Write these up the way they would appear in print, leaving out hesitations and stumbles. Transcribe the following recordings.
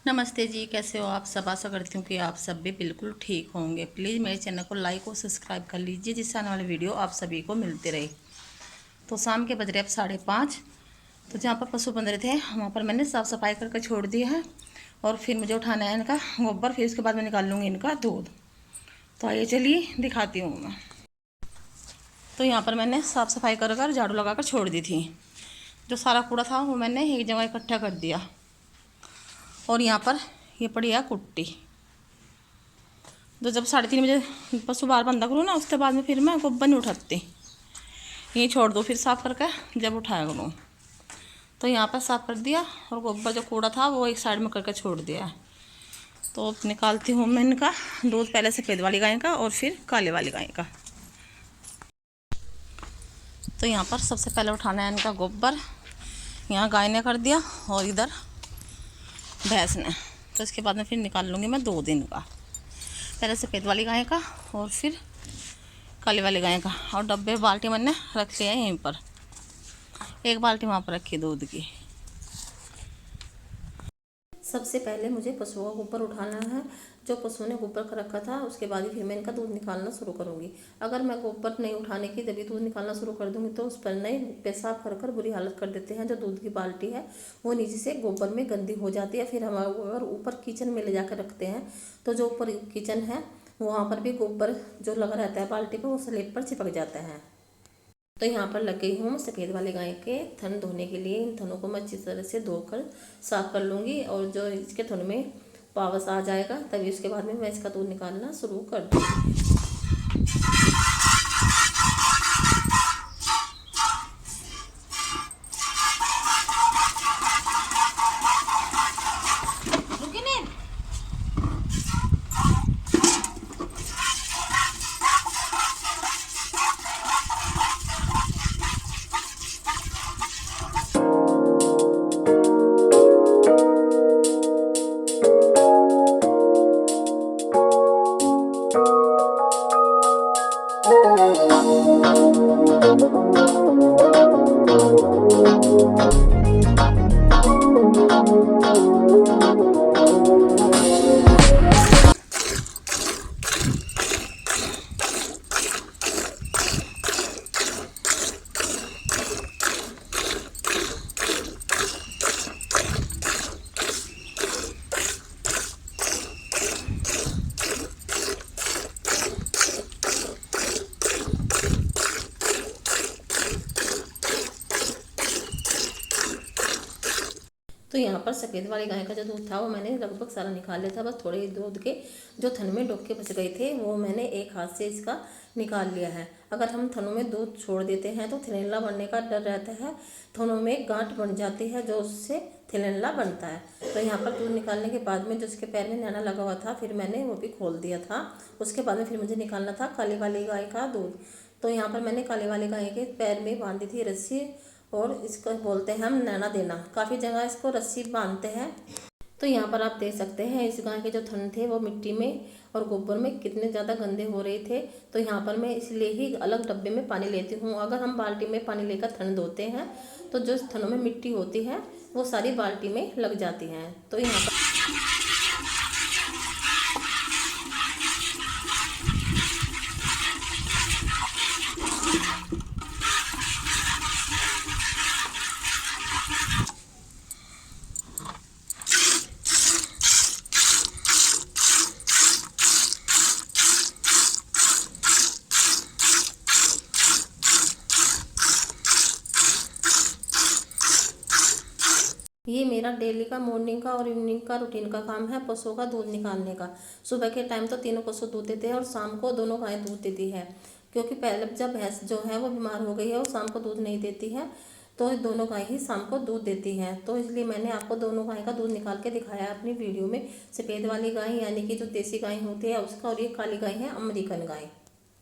नमस्ते जी, कैसे हो आप सब। आशा करती हूँ कि आप सब भी बिल्कुल ठीक होंगे। प्लीज़ मेरे चैनल को लाइक और सब्सक्राइब कर लीजिए, जिससे आने वाली वीडियो आप सभी को मिलते रहे। तो शाम के बज रहे अब 5:30। तो जहाँ पर पशु बंध रहे थे वहाँ पर मैंने साफ़ सफाई करके छोड़ दिया है। और फिर मुझे उठाना है इनका गोबर, फिर उसके बाद मैं निकाल लूँगी इनका दूध। तो आइए चलिए दिखाती हूँ मैं। तो यहाँ पर मैंने साफ़ सफाई कर कर झाड़ू लगा कर छोड़ दी थी। जो सारा कूड़ा था वो मैंने एक जगह इकट्ठा कर दिया। और यहाँ पर ये पड़ी है कुट्टी। तो जब 3:30 बजे पशु बाहर बंदा करूँ ना, उसके बाद में फिर मैं गोबर नहीं उठाती, यहीं छोड़ दो, फिर साफ़ करके जब उठाया करूँ। तो यहाँ पर साफ़ कर दिया और गोबर जो कूड़ा था वो एक साइड में करके छोड़ दिया है। तो अब निकालती हूँ मैं इनका दूध, पहले सफ़ेद वाली गाय का और फिर काले वाली गाय का। तो यहाँ पर सबसे पहले उठाना है इनका गोबर। यहाँ गाय ने कर दिया और इधर भैंस ने। तो इसके बाद में फिर निकाल लूँगी मैं दूध इनका, पहले सफ़ेद वाली गाय का और फिर काली वाली गाय का। और डब्बे बाल्टी मैंने रख लिया है यहीं पर, एक बाल्टी वहाँ पर रखी दूध की। सबसे पहले मुझे पशुओं का गोबर उठाना है। जो पशुओं ने गोबर कर रखा था उसके बाद ही फिर मैं इनका दूध निकालना शुरू करूँगी। अगर मैं गोबर नहीं उठाने की तभी दूध निकालना शुरू कर दूँगी तो उस पर नए पेशाब कर कर बुरी हालत कर देते हैं। जो दूध की बाल्टी है वो नीचे से गोबर में गंदी हो जाती है। फिर हम अगर ऊपर किचन में ले जाकर रखते हैं तो जो ऊपर किचन है वहाँ पर भी गोबर जो लगा रहता है बाल्टी पर वो स्लेब पर चिपक जाता है। तो यहाँ पर लग गई हूँ सफ़ेद वाले गाय के थन धोने के लिए। इन थनों को मैं अच्छी तरह से धोकर साफ़ कर लूँगी और जो इसके थन में पावस आ जाएगा तभी उसके बाद में मैं इसका दूध निकालना शुरू कर दूँगी। तो यहाँ पर सफ़ेद वाली गाय का जो दूध था वो मैंने लगभग सारा निकाल लिया था। बस थोड़े ही दूध के जो थन में डोके फंस गए थे वो मैंने एक हाथ से इसका निकाल लिया है। अगर हम थनों में दूध छोड़ देते हैं तो थिनल्ला बनने का डर रहता है, थनों में गांठ बन जाती है जो उससे थिनल्ला बनता है। तो यहाँ पर दूध निकालने के बाद में जो उसके पैर में नैना लगा हुआ था फिर मैंने वो भी खोल दिया था। उसके बाद में फिर मुझे निकालना था काली वाली गाय का दूध। तो यहाँ पर मैंने काली वाली गाय के पैर में बांधी थी रस्सी, और इसको बोलते हैं हम नैना देना। काफ़ी जगह इसको रस्सी बांधते हैं। तो यहाँ पर आप देख सकते हैं इस गाय के जो थन थे वो मिट्टी में और गोबर में कितने ज़्यादा गंदे हो रहे थे। तो यहाँ पर मैं इसलिए ही अलग डब्बे में पानी लेती हूँ। अगर हम बाल्टी में पानी लेकर थन धोते हैं तो जो थनों में मिट्टी होती है वो सारी बाल्टी में लग जाती हैं। तो यहाँ पर ये मेरा डेली का मॉर्निंग का और इवनिंग का रूटीन का काम है पशुओं का दूध निकालने का। सुबह के टाइम तो तीनों पशु दूध देते हैं और शाम को दोनों गायें दूध देती है। क्योंकि पहले जब भैंस जो है वो बीमार हो गई है और शाम को दूध नहीं देती है, तो दोनों गाय ही शाम को दूध देती हैं। तो इसलिए मैंने आपको दोनों गाय का दूध निकाल के दिखाया है अपनी वीडियो में। सफ़ेद वाली गाय यानी कि जो देसी गाय होती है उसका, और ये काली गाय है अमेरिकन गाय।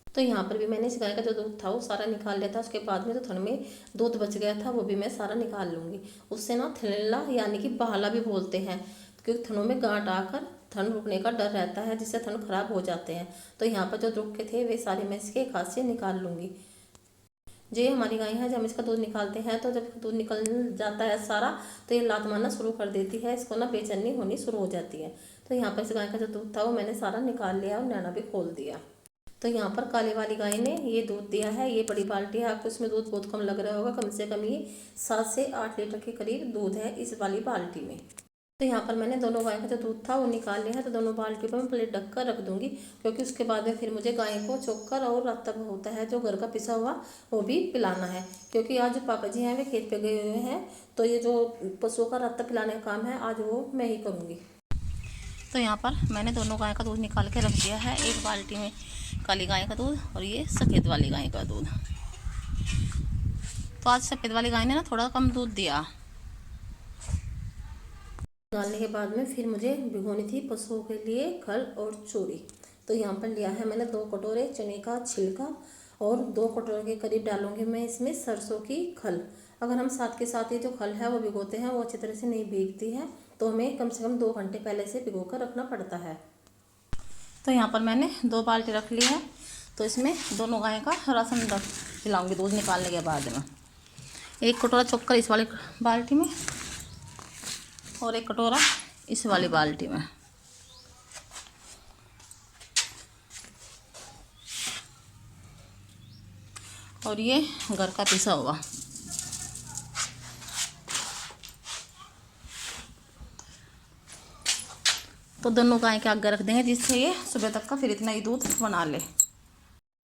तो यहाँ पर भी मैंने इस गाय का जो दूध था वो सारा निकाल लिया था। उसके बाद में जो थन में दूध बच गया था वो भी मैं सारा निकाल लूँगी। उससे ना थिल्ला यानी कि बहाला भी बोलते हैं, क्योंकि थनों में गांठ आकर थन रुकने का डर रहता है जिससे थन खराब हो जाते हैं। तो यहाँ पर जो रुके थे वे सारे मैं इसके एक हाथ से निकाल लूँगी। जो ये हमारी गाय है, जब हम इसका दूध निकालते हैं तो जब दूध निकल जाता है सारा, तो ये लात मारना शुरू कर देती है, इसको ना बेचैनी होनी शुरू हो जाती है। तो यहाँ पर इस गाय का जो दूध था वो मैंने सारा निकाल लिया और नैना भी खोल दिया। तो यहाँ पर काली वाली गाय ने ये दूध दिया है, ये बड़ी बाल्टी है, आपको इसमें दूध बहुत कम लग रहा होगा, कम से कम ये 7 से 8 लीटर के करीब दूध है इस वाली बाल्टी में। तो यहाँ पर मैंने दोनों गाय का जो दूध था वो निकाल लिया है। तो दोनों बाल्टी पर मैं प्लेट ढक कर रख दूंगी, क्योंकि उसके बाद में फिर मुझे गाय को चोकर और रात तक होता है जो घर का पिसा हुआ वो भी पिलाना है, क्योंकि आज जो पापा जी हैं वे खेत पे गए हुए हैं, तो ये जो पशुओं का रात तक पिलाने का काम है आज वो मैं ही करूँगी। तो यहाँ पर मैंने दोनों गाय का दूध निकाल के रख दिया है, एक बाल्टी में काली गाय का दूध और ये सफ़ेद वाली गाय का दूध। तो आज सफ़ेद वाली गाय ने ना थोड़ा कम दूध दिया। डालने के बाद में फिर मुझे भिगोनी थी पशुओं के लिए खल और चूरी। तो यहाँ पर लिया है मैंने 2 कटोरे चने का छिलका और 2 कटोरे के करीब डालूंगी मैं इसमें सरसों की खल। अगर हम साथ के साथ ये जो खल है वो भिगोते हैं वो अच्छी तरह से नहीं भीगती है, तो हमें कम से कम 2 घंटे पहले से भिगो कर रखना पड़ता है। तो यहाँ पर मैंने 2 बाल्टी रख ली है, तो इसमें दोनों गाय का राशन पिलाऊंगी दूध निकालने के बाद में। 1 कटोरा चोकर इस वाली बाल्टी में और 1 कटोरा इस वाली बाल्टी में। और ये घर का पिसा हुआ। तो दोनों गाय के आगे रख देंगे जिससे ये सुबह तक का फिर इतना ही दूध बना ले।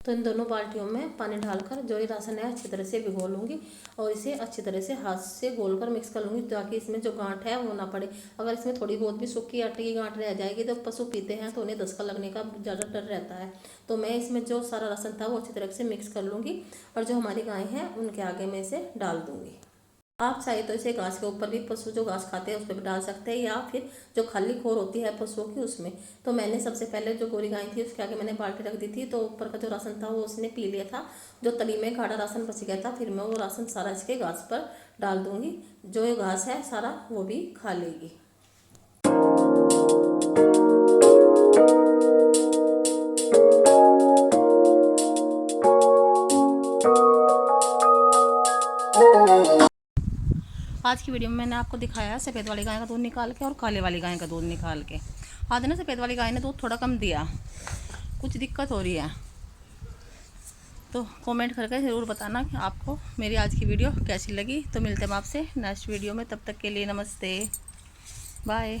तो इन दोनों बाल्टियों में पानी डालकर जो ये राशन है अच्छी तरह से भिगो लूँगी और इसे अच्छी तरह से हाथ से गोल कर मिक्स कर लूँगी, ताकि इसमें जो गांठ है वो ना पड़े। अगर इसमें थोड़ी बहुत भी सूखी आटे की गांठ रह जाएगी तो पशु पीते हैं तो उन्हें दस्तक लगने का ज़्यादा डर रहता है। तो मैं इसमें जो सारा राशन था वो अच्छी तरह से मिक्स कर लूँगी और जो हमारी गाय हैं उनके आगे में इसे डाल दूँगी। आप चाहे तो इसे घास के ऊपर भी, पशु जो घास खाते हैं उस पर भी डाल सकते हैं, या फिर जो खाली खोर होती है पशुओं की उसमें। तो मैंने सबसे पहले जो गोरी गाय थी उसके आगे मैंने बाल्टी रख दी थी, तो ऊपर का जो राशन था वो उसने पी लिया था। जो तली में गाढ़ा राशन बच गया था फिर मैं वो राशन सारा इसके घास पर डाल दूँगी, जो ये घास है सारा वो भी खा लेगी। आज की वीडियो में मैंने आपको दिखाया है सफ़ेद वाली गाय का दूध निकाल के और काले वाली गाय का दूध निकाल के। आज ना सफ़ेद वाली गाय ने दूध थोड़ा कम दिया, कुछ दिक्कत हो रही है। तो कमेंट करके ज़रूर बताना कि आपको मेरी आज की वीडियो कैसी लगी। तो मिलते हैं आपसे नेक्स्ट वीडियो में, तब तक के लिए नमस्ते, बाय।